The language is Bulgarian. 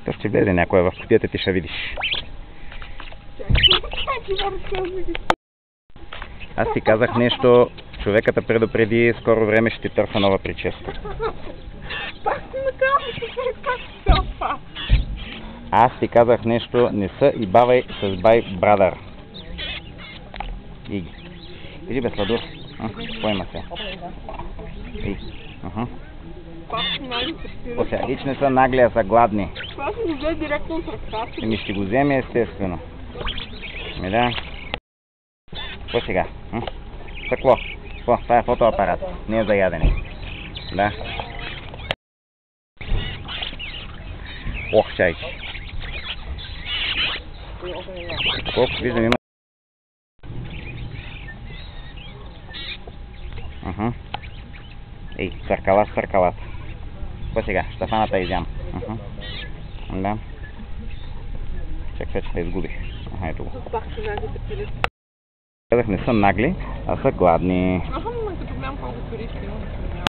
То ще влезе някой в кутията, ти ще видиш. Аз ти казах нещо, човеката предупреди, скоро време ще ти търся нова прическа. Аз ти казах нещо, не се и бавай с бай брадър. Иди бе, Сладур. Поема се. Ося, ич не са нагли, а са гладни. Това ще го взе директно от ръката. Ми ще го вземе естествено. Ми да. Какво сега? Какво? Това е фотоапарат. Не е за ядене. Да. Ох, чай. Колко виждам има. Ей, съркалат. Какво сега? Ще фана да изям. Да. Чакай, че те изгубих. Ето го. Казах, не са нагли, а са гладни. Като гледам колко туристи.